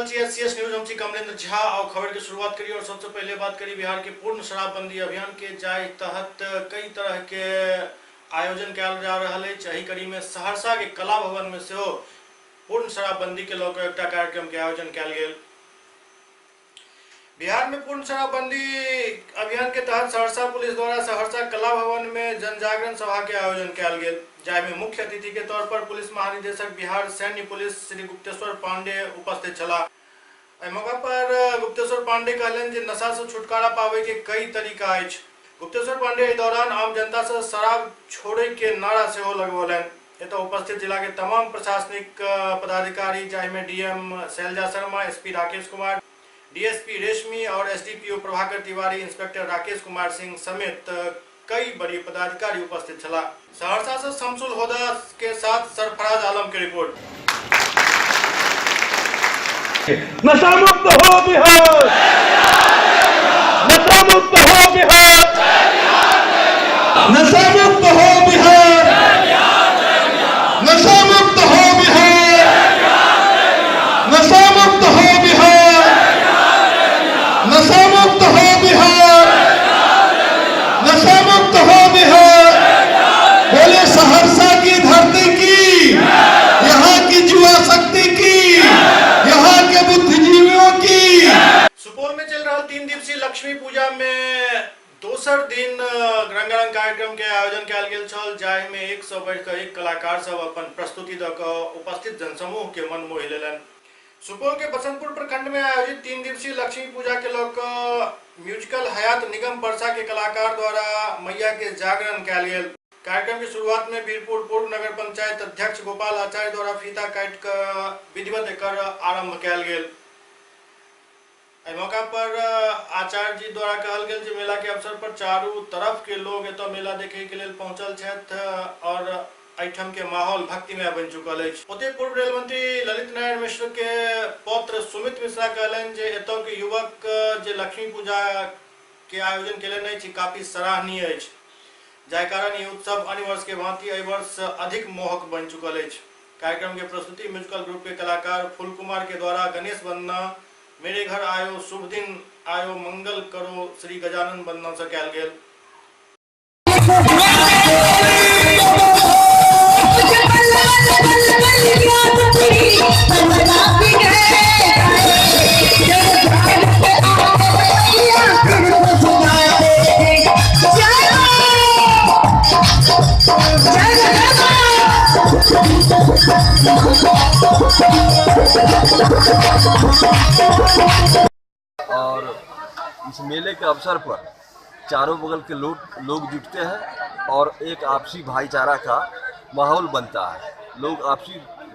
CSCS news हमसे कमलेंद्र झा और खबर की शुरुआत करी। और सबसे पहले बात करी बिहार के पूर्ण शराबबंदी अभियान के जाय तहत कई तरह के आयोजन किया जा रहा है। एही कड़ी में सहरसा के कला भवन में से पूर्ण शराबबंदी के लोग एक कार्यक्रम के आयोजन किया गया। बिहार में पूर्ण शराबबंदी अभियान के तहत सहरसा पुलिस द्वारा सहरसा कला भवन में जनजागरण सभा के आयोजन किया गया। जाय में मुख्य अतिथि के तौर पर पुलिस महानिदेशक बिहार सैन्य पुलिस श्री गुप्तेश्वर पांडे उपस्थित छला। मौका पर गुप्तेश्वर पांडे कहलन जे नशा से छुटकारा पावे के कई तरीका अछि। गुप्तेश्वर पांडे इस दौरान आम जनता से शराब छोड़े के नारा से लगवलन। एतऽ उपस्थित जिला के तमाम प्रशासनिक पदाधिकारी जाय में DM Shailja Sharma, SP Rakesh Kumar, DSP Reshmi और एसडीपीओ प्रभाकर तिवारी, इंस्पेक्टर राकेश कुमार सिंह समेत कई बड़ी पदाधिकारी उपस्थित छला। सहरसा से शमसुल होदा के साथ सरफराज आलम की रिपोर्ट। नशा मुक्त हो बिहार, नशा मुक्त हो बिहार, नशा मुक्त हो बिहार, नशा मुक्त हो बिहार, नशा मुक्त हो बिहार, नशा मुक्त हो बिहार, नशा मुक्त हो बिहार। बोले सहरसा की धरती की, यहाँ की युवा शक्ति की, यहाँ के बुद्धिजीवियों की। सुपौल में चल रहा 3 दिवसीय लक्ष्मी पूजा में दोसर दिन रंगारंग कार्यक्रम के आयोजन किया गेल छल। जाहि में 1 से बढ़ कर 1 कलाकार सब अपन प्रस्तुति द क उपस्थित जनसमूह के मन मोहि लेलन। सुपौल के बसंतपुर प्रखंड में आयोजित 3 दिवसीय लक्ष्मी पूजा के लोग म्यूजिकल हयात निगम परसा के कलाकार द्वारा मैया के जागरण किया गेल। कार्यक्रम की शुरुआत में वीरपुर पूर्व नगर पंचायत अध्यक्ष गोपाल आचार्य द्वारा फीता काट कर विधिवत एकर आरंभ किया गेल। मौका पर आचार्य जी द्वारा कहल गेल जे मेला के अवसर पर चारों तरफ के लोग एतऽ मेला देखे के लिए पहुंचल छथि और एठम के माहौल भक्तिमय बन चुकल है। ओते पूर्व रेल मंत्री ललित नारायण मिश्र के पौत्र सुमित मिश्रा कहलन जे एतऽ के युवक जे लक्ष्मी पूजा के आयोजन केले नहीं छी काफी सराहनीय है। जाय कारण ये उत्सव अन्य वर्ष के भांति एहि वर्ष अधिक मोहक बन चुकल है। कार्यक्रम के प्रस्तुति म्यूजिकल ग्रुप के कलाकार फूल कुमार के द्वारा गणेश वंदना, मेरे घर आयो, शुभ दिन आयो, मंगल करो, श्री गजानन वंदना से कयल गेल। और इस मेले के अवसर पर चारों बगल के लोग जुटते हैं और एक आपसी भाईचारा का माहौल बनता है। लोग आपसी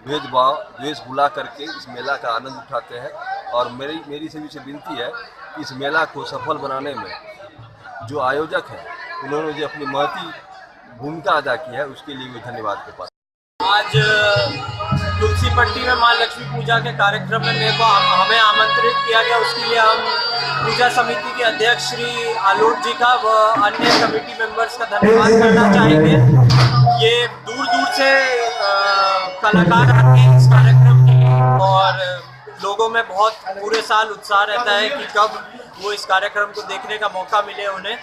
भेदभाव द्वेष भुला करके इस मेला का आनंद उठाते हैं। और मेरी सभी से विनती है कि इस मेला को सफल बनाने में जो आयोजक हैं उन्होंने जो अपनी महती भूमिका अदा की है उसके लिए भी धन्यवाद के पास। आज तुलसी पट्टी में मां लक्ष्मी पूजा के कार्यक्रम में हमें आमंत्रित किया गया। उसके लिए हम पूजा समिति के अध्यक्ष श्री आलोक जी का व अन्य कमेटी मेंबर्स का धन्यवाद करना चाहेंगे। ये दूर दूर से कलाकार आते हैं इस कार्यक्रम में और लोगों में बहुत पूरे साल उत्साह रहता है कि कब वो इस कार्यक्रम को देखने का मौका मिले उन्हें।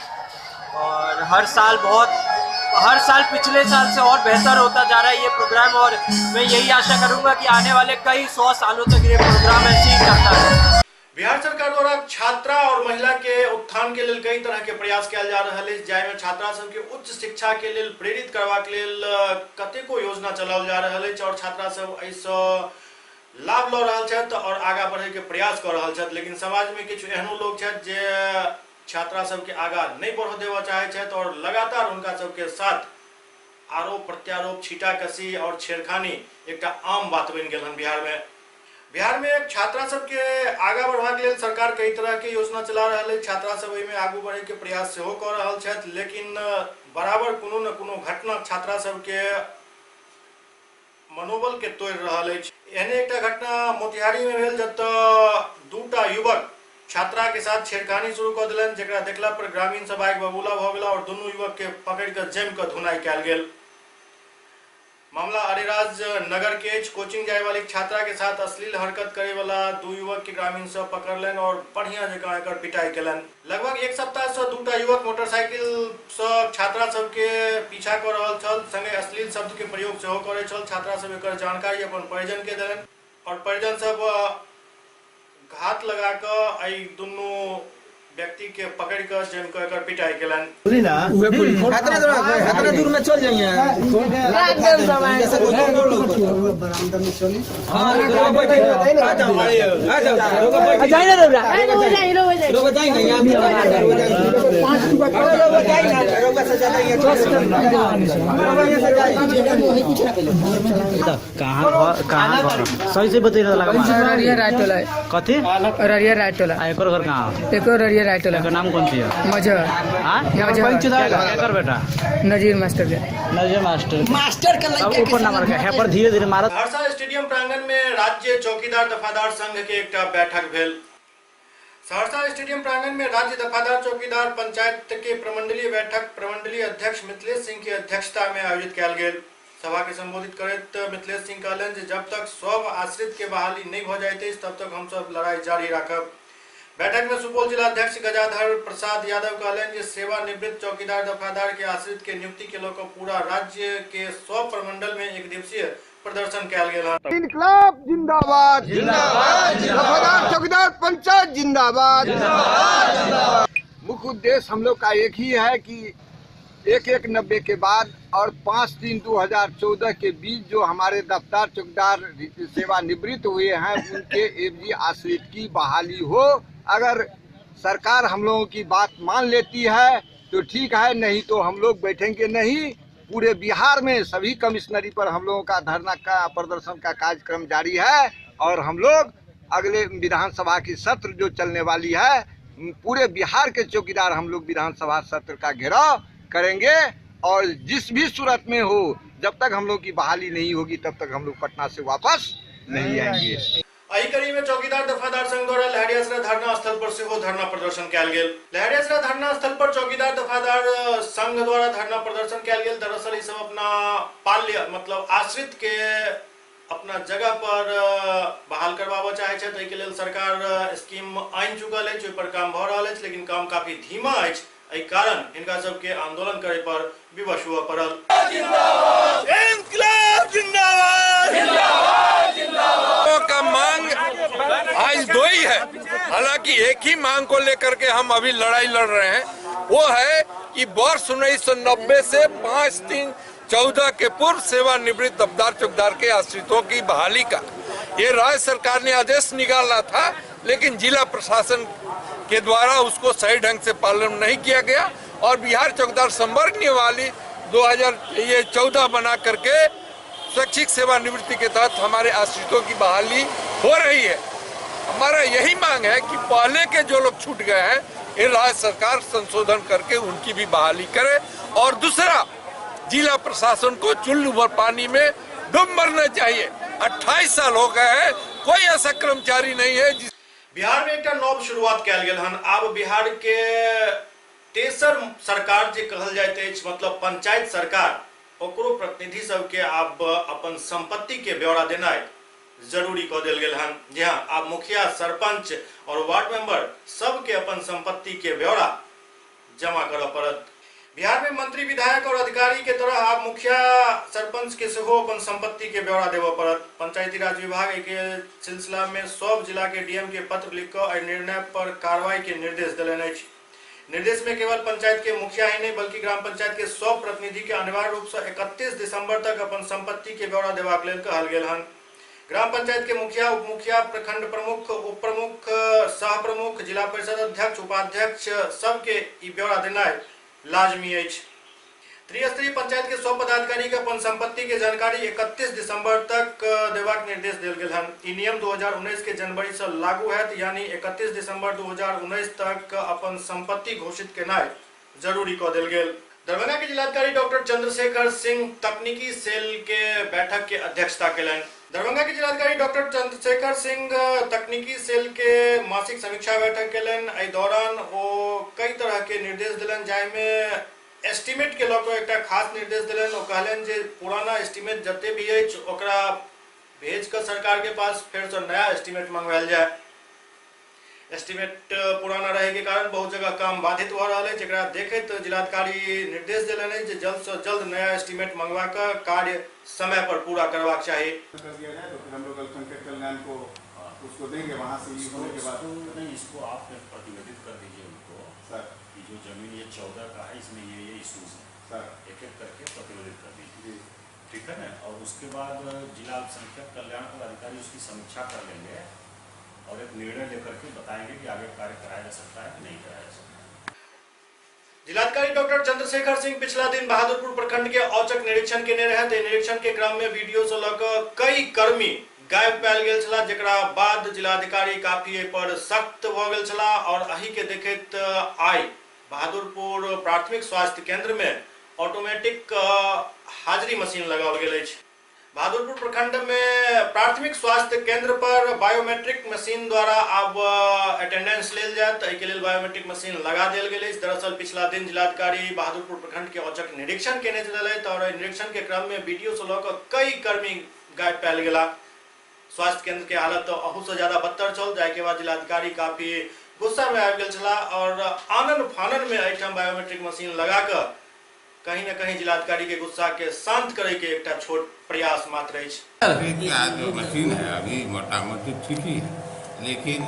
और हर साल पिछले साल से और बेहतर होता जा रहा है ये प्रोग्राम। और मैं यही आशा करूंगा कि आने वाले कई 100 सालों तक ये प्रोग्राम ऐसे ही करता है। बिहार सरकार द्वारा छात्रा और महिला के उत्थान के लिए कई तरह के प्रयास किया जा रहा है। जाय में छात्रा सब के उच्च शिक्षा के लिए प्रेरित करवा के लिए कतेको योजना चलाओल जा रहा है और छात्रा सब ऐसा लाभ ल रहा है और आगा बढ़े के प्रयास कर रहा है। लेकिन समाज में कुछ एहनो लोग हैं जे छात्रा सबके आगा नहीं बढ़ देवा चाहे और लगातार उनका सबके साथ आरोप प्रत्यारोप, छीटाकसी और छेड़खानी एक आम बात बन गई। बिहार में छात्रा सबके आगा बढ़वा के लिए सरकार कई तरह के योजना चला रहा है। छात्रा सब में आगू बढ़े के प्रयास से कर रहा है, लेकिन बराबर कोनो न कोनो घटना छात्रा सबके मनोबल के तोड़ रहा है। एहने एक घटना मोतिहारी में भेल जत 2टा युवक छात्रा के साथ छेड़खानी शुरू कर दिलन, जेकरा देखला पर ग्रामीण सब आग बबूला भ गेला और दोनों युवक के पकड़ कर जम कर धुनाई कयल गेल। मामला अरेराज नगर के कोचिंग जाए वाली छात्रा के साथ अश्लील हरकत करे वाला 2 युवक के ग्रामीण सब पकड़लन और बढ़िया जगह एकर पिटाई केलन। लगभग एक सप्ताह से 2टा युवक मोटरसाइकिल से छात्रा सब के पीछा कर रहल छल, संगे अश्लील शब्द के प्रयोग सेहो करे छल। छात्रा सब एकर जानकारी अपन परिजन के देलन और परिजन सब घात लगा कर आई दोनों व्यक्ति के पकड़ कर जिनको एकर पिटाई केलन। कितना दूर में चल जाएंगे कहाँ सही से बता कथी अररिया राइट टोला एक घर कहाँ एको अररिया राइट टोला का नाम कौन सी है मजहर बेटा नजीर मास्टर के नजर मास्टर अब ऊपर नंबर का है पर धीरे धीरे मारत। सहरसा स्टेडियम प्रांगण में राज्य चौकीदार दफादार संघ के एक बैठक भेल। सहरसा स्टेडियम प्रांगण में राज्य दफादार चौकीदार पंचायत के प्रमंडलीय बैठक प्रमंडलीय अध्यक्ष मिथिलेश सिंह की अध्यक्षता में आयोजित कयल गेल। सभा के संबोधित करत मिथिलेश सिंह कहलन जे जब तक सब आश्रित के बहाली नहीं हो जाते तब तक हम सब लड़ाई जारी रखब। बैठक में सुपौल जिला अध्यक्ष गजाधर प्रसाद यादव कहलन जे सेवानिवृत्त चौकीदार दफादार के आश्रित के नियुक्ति के लेकर पूरा राज्य के 100 प्रमंडल में एक दिवसीय प्रदर्शन कयल गेल। इनकलाब जिंदाबाद जिंदाबाद दफादार चौकीदार पंचायत जिंदाबाद जिंदाबाद। मुख्य उद्देश्य हम लोग का एक ही है कि 1/1/90 के बाद और 5/3/2014 के बीच जो हमारे दफ्तर चौकीदार सेवानिवृत्त हुए हैं उनके एवजी आश्रित की बहाली हो। अगर सरकार हम लोगों की बात मान लेती है तो ठीक है, नहीं तो हम लोग बैठेंगे नहीं। पूरे बिहार में सभी कमिश्नरी पर हम लोगों का धरना का प्रदर्शन का कार्यक्रम जारी है और हम लोग अगले विधानसभा की सत्र जो चलने वाली है पूरे बिहार के चौकीदार हम लोग विधानसभा सत्र का घेराव करेंगे और जिस भी सूरत में हो जब तक हम लोग की बहाली नहीं होगी तब तक हम लोग पटना से वापस नहीं आएंगे। एहि कड़ी में चौकीदार दफादार संघ द्वारा लहरियासरा धरना स्थल पर से धरना प्रदर्शन कयल गेल। लहरियासरा धरना स्थल पर चौकीदार दफादार संघ द्वारा धरना प्रदर्शन कयल गेल। दरअसल ई सब अपना पाल्य मतलब आश्रित के अपना जगह पर बहाल करवाबऽ चाहे छै, ताहि के लेल सरकार स्कीम आनि चुकल अछि, ओहि पर काम भऽ रहल अछि, लेकिन काम काफी धीमा अछि। एहि कारण हिनका सबके आंदोलन करे पर विवश हुअ पड़ल। का मांग आज दो ही है, हालांकि एक ही मांग को लेकर के हम अभी लड़ाई लड़ रहे हैं। वो है कि वर्ष 1990 से 5/3/14 के पूर्व सेवानिवृत्त दफ्तर चौकीदार के आश्रितों की बहाली का ये राज्य सरकार ने आदेश निकाला था, लेकिन जिला प्रशासन के द्वारा उसको सही ढंग से पालन नहीं किया गया और बिहार चौकीदार संवर्ग नियमावली 2014 बना करके स्वैच्छिक सेवानिवृत्ति के तहत हमारे आश्रितों की बहाली हो रही है। हमारा यही मांग है कि पहले के जो लोग छूट गए हैं ये राज्य सरकार संशोधन करके उनकी भी बहाली करे और दूसरा जिला प्रशासन को चुल्लू भर पानी में डूब मरना चाहिए। 28 साल हो गए हैं, कोई ऐसा कर्मचारी नहीं है जिस बिहार में एक नव शुरुआत कयल गेल हन। आब बिहार के तेसर सरकार जे कहल जाइत अछि मतलब पंचायत सरकार, ओकरो प्रतिनिधि सबके आब अपन संपत्ति के ब्यौरा देनाइ जरूरी कऽ देल गेल हन। जी हाँ, आब मुखिया सरपंच और वार्ड मेंबर सबके अपन संपत्ति के ब्यौरा जमा करऽ पड़त। बिहार में मंत्री विधायक और अधिकारी के तरह आब मुखिया सरपंच के सेहो अपन संपत्ति के ब्यौरा देवऽ पड़त। पंचायती राज विभाग के सिलसिला में सब जिला के डीएम के पत्र लिख कर निर्णय पर कार्रवाई के निर्देश देलनि अछि। निर्देश में केवल पंचायत के मुखिया ही नहीं बल्कि ग्राम पंचायत के सब प्रतिनिधि के अनिवार्य रूप से 31 दिसंबर तक अपन संपत्ति के ब्यौरा देबाक लेल कहल गेल हन। ग्राम पंचायत के मुखिया, उप मुखिया, प्रखंड प्रमुख, उप प्रमुख, सह प्रमुख, जिला परिषद अध्यक्ष, उपाध्यक्ष सबके ई ब्यौरा देनाइ लाजमी अछि। त्रिस्तरीय पंचायत के सब पदाधिकारी के अपन संपत्ति के जानकारी 31 दिसंबर तक देबाक निर्देश देल गेल हन। ई नियम 2019 के जनवरी से लागू हैत, यानी 31 दिसंबर 2019 तक अपन संपत्ति घोषित केनाइ जरूरी कऽ देल गेल। दरभंगा के जिलाधिकारी डॉक्टर चंद्रशेखर सिंह तकनीकी सेल के बैठक के अध्यक्षता केलनि। दरभंगा के जिलाधिकारी डॉक्टर चंद्रशेखर सिंह तकनीकी सेल के मासिक समीक्षा बैठक केलनि। एहि दौरान ओ कई तरह के निर्देश दिलनि, जाहिमे एस्टीमेट के लऽ कऽ एकटा खास निर्देश देलनि। ओ कहलनि जे पुराना एस्टीमेट जते भी अछि ओकरा भेज कऽ सरकार के पास फेर से नया एस्टीमेट मंगवायल जाए। एस्टीमेट पुराना रहे के कारण बहुत जगह काम बाधित हो रहा है, जेकरा देखैत जिलाधिकारी निर्देश देलनि जे जल्द से जल्द नया एस्टीमेट मंगवा कर कार्य समय पर पूरा करवाक चाहिए। कर दिया जाए तो फिर हम लोग अल्पसंख्यक कल्याण को उसको देंगे, वहाँ से ये होने के बाद नहीं, इसको आप प्रतिवेदित कर दीजिए उनको सर कि जो जमीन ये 14 का है इसमें ये इशूज है सर, एक एक करके प्रतिवेदित कर दीजिए, ठीक है ना। और उसके बाद जिला अल्पसंख्यक कल्याण पदाधिकारी उसकी समीक्षा कर लेंगे और एक निर्णय लेकर के बताएंगे कि आगे कार्य कराया जा सकता है कि नहीं कराया जा सकता। जिलाधिकारी डॉक्टर चंद्रशेखर सिंह पिछला दिन बहादुरपुर प्रखंड के औचक निरीक्षण केने रहे। निरीक्षण के क्रम में वीडियो से लऽ कऽ कई कर्मी गायब पायल गेल छला, जेकरा बाद जिलाधिकारी काफी एहि पर सख्त भऽ गेल छला और एहि के देखैत आइ बहादुरपुर प्राथमिक स्वास्थ्य केंद्र में ऑटोमेटिक हाजिरी मशीन लगाओल गेल अछि। बहादुरपुर प्रखंड में प्राथमिक स्वास्थ्य केंद्र पर बायोमेट्रिक मशीन द्वारा अब अटेंडेंस लेल जायत, एहि के लेल बायोमेट्रिक मशीन लगा देल गेल अछि। दरअसल पिछला दिन जिलाधिकारी बहादुरपुर प्रखंड के औचक निरीक्षण केने छलथि और निरीक्षण के क्रम में वीडियो से लऽ कऽ कई कर्मी गायब पायल गेला। स्वास्थ्य केंद्र के हालत तो अहू से ज्यादा बदतर चल जाए के बाद जिलाधिकारी काफी गुस्सा में आबि गेल छला और आनन फानन में एहिठाम बायोमेट्रिक मशीन लगा कर कहीं न कहीं जिलाधिकारी के गुस्सा के शांत करे के एक छोट प्रयास मात्र अछि। जो मशीन है अभी मोटा मोटी ठीक ही है, लेकिन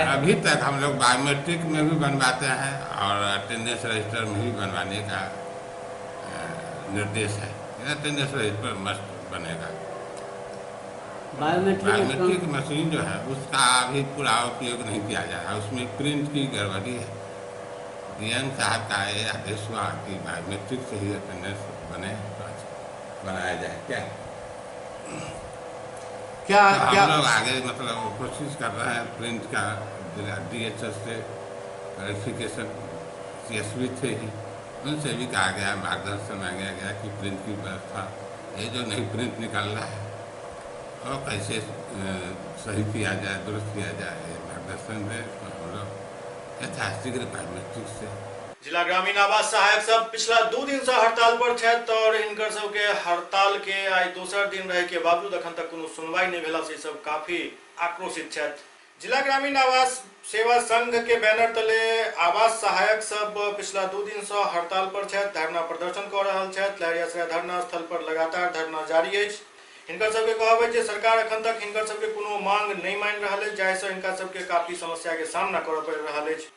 अभी तक हम लोग बायोमेट्रिक में भी बनवाते हैं और अटेंडेंस रजिस्टर में भी बनवाने का निर्देश है। अटेंडेंस रजिस्टर मस्ट बनेगा। बायोमेट्रिक मशीन जो है उसका अभी पूरा उपयोग नहीं किया जा रहा, उसमें प्रिंट की गड़बड़ी है। डीएम साहब का ये आदेश हुआ कि बायोमेट्रिक से ही अटेंडेंस बने तो बनाया जाए। क्या क्या तो हम लोग आगे मतलब कोशिश कर रहे हैं प्रिंट का, DHS से वेरिफिकेशन CSV थे ही, उनसे भी कहा गया, मार्गदर्शन मांगा गया कि प्रिंट की व्यवस्था ये जो नहीं प्रिंट निकल रहा है और कैसे सही किया जाए, दुरुस्त किया जाए, मार्गदर्शन में तो हम लोग यथाशीघ्र बायोमेट्रिक से। जिला ग्रामीण आवास सहायक सब पिछला 2 दिन से हड़ताल पर छथि और हिनकर सबके हड़ताल के आइ दोसर दिन रहे के बावजूद अखन तक कोनो सुनवाई नहीं भेला से सब काफी आक्रोशित छथि। जिला ग्रामीण आवास सेवा संघ के बैनर तले आवास सहायक सब पिछला 2 दिन से हड़ताल पर छथि, धरना प्रदर्शन कर रहल छथि। लहरियासराय धरना स्थल पर लगातार धरना जारी अछि। हिनकर सबके कहब अछि जे सरकार अखन तक हिनकर सबके कोनो मांग नहीं मान रहल अछि, जाहिसँ हिनका सबके काफी समस्या के सामना करऽ पड़ि रहल अछि।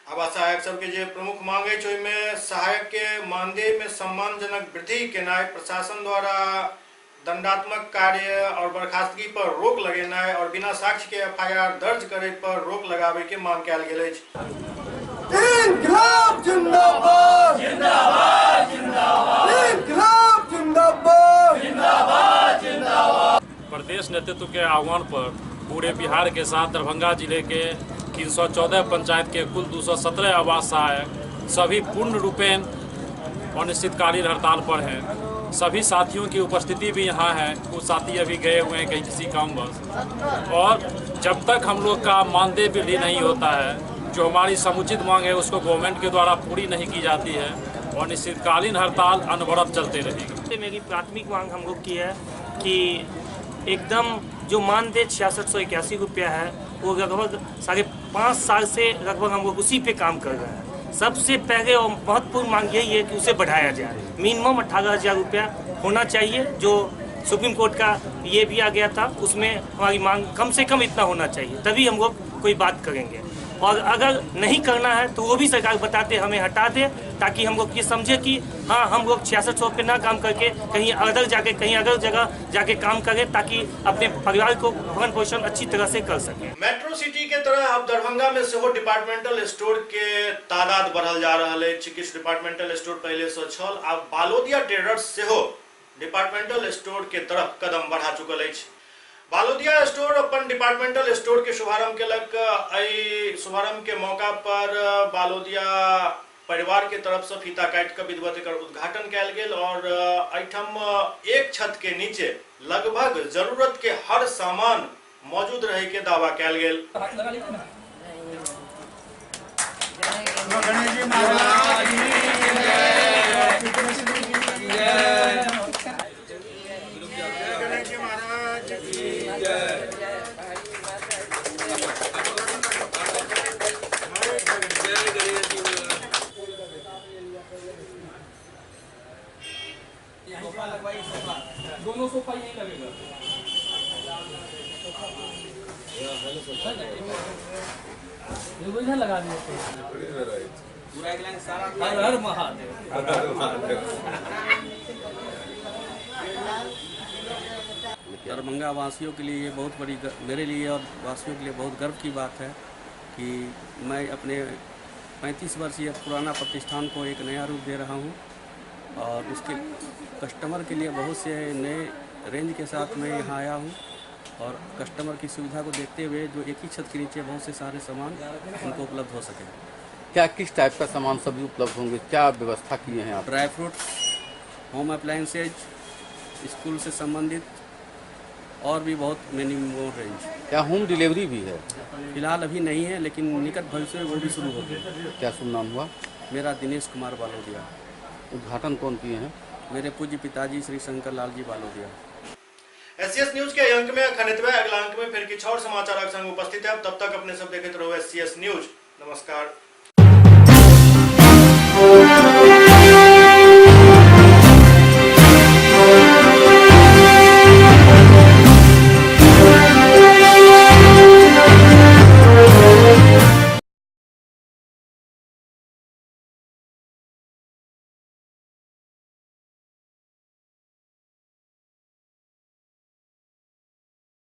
आवास सहायक सबके जे प्रमुख मांग अछि ओहिमे सहायक के मानदेय में सम्मानजनक वृद्धि केनाइ, प्रशासन द्वारा दंडात्मक कार्य और बर्खास्तगी पर रोक लगेनाइ और बिना साक्ष्य के FIR दर्ज करे पर रोक लगाबे के मांग कयल गेल अछि। इनकलाब जिंदाबाद जिंदाबाद जिंदाबाद, इनकलाब जिंदाबाद जिंदाबाद जिंदाबाद। प्रदेश नेतृत्व के आह्वान पर पूरे बिहार के साथ दरभंगा जिले के 314 पंचायत के कुल 217 आवास सहायक सभी पूर्ण रूपेण अनिश्चितकालीन हड़ताल पर हैं। सभी साथियों की उपस्थिति भी यहाँ है, कुछ साथी अभी गए हुए हैं कहीं किसी कामवश। और जब तक हम लोग का मानदेय वृद्धि नहीं होता है, जो हमारी समुचित मांग है उसको गवर्नमेंट के द्वारा पूरी नहीं की जाती है, और अनिश्चितकालीन हड़ताल अनवरत चलते रहेगी। मेरी प्राथमिक मांग हम लोग की है कि एकदम जो मानदेय 6681 रुपया है वो लगभग 5.5 साल से लगभग हम लोग उसी पे काम कर रहे हैं। सबसे पहले और महत्वपूर्ण मांग यही है कि उसे बढ़ाया जाए। मिनिमम 18,000 रुपया होना चाहिए, जो सुप्रीम कोर्ट का ये भी आ गया था, उसमें हमारी मांग कम से कम इतना होना चाहिए, तभी हम लोग कोई बात करेंगे। और अगर नहीं करना है तो वो भी सरकार बताते हमें हटा दे, ताकि हम लोग ये समझे कि हाँ हम लोग 6600 पे ना काम करके कहीं अदर जाके कहीं अदर जगह जाके काम करें, ताकि अपने परिवार को भरण पोषण अच्छी तरह से कर सके। मेट्रो सिटी के तरह अब दरभंगा में सेहो डिपार्टमेंटल स्टोर के तादाद बढ़ल जा रहा है। किछु डिपार्टमेंटल स्टोर पहले से छल, आब बालोदिया ट्रेडर्स सेहो डिपार्टमेंटल स्टोर के तरफ कदम बढ़ा चुकल अछि। बालोदिया स्टोर अपन डिपार्टमेंटल स्टोर के शुभारंभ केलक। एहि शुभारंभ के मौका पर बालोदिया परिवार के तरफ से फीता काटि के विधिवत एकर उद्घाटन कयल गेल और एहिठाम एक छत के नीचे लगभग जरूरत के हर सामान मौजूद रहे के दावा कयल गेल। दोनों सोफा यही लगेगा। इधर लगा दिए पूरा एक लाइन सारा हर महादेव। दरभंगा वासियों के लिए ये बहुत बड़ी मेरे लिए और वासियों के लिए बहुत गर्व की बात है कि मैं अपने 35 वर्षीय पुराना प्रतिष्ठान को एक नया रूप दे रहा हूँ और उसके कस्टमर के लिए बहुत से नए रेंज के साथ मैं यहाँ आया हूँ और कस्टमर की सुविधा को देखते हुए जो एक ही छत के नीचे बहुत से सारे सामान उनको उपलब्ध हो सके। क्या किस टाइप का सामान सभी उपलब्ध होंगे, क्या व्यवस्था किए हैं आप? Dry fruit, home appliances, school से संबंधित और भी बहुत मिनिमम रेंज। क्या होम डिलीवरी भी है? फिलहाल अभी नहीं है, लेकिन निकट भविष्य में वो भी शुरू होगी। क्या शुभ नाम हुआ? मेरा दिनेश कुमार बालोदिया। उद्घाटन कौन किए हैं? मेरे पूज्य पिताजी श्री शंकर लाल जी बालोदिया। एससीएस न्यूज के अंक में खनितवा अगला अंक में फिर कुछ और समाचार संग उपस्थित है। तब तक अपने सब देखते रहो एससीएस न्यूज। नमस्कार।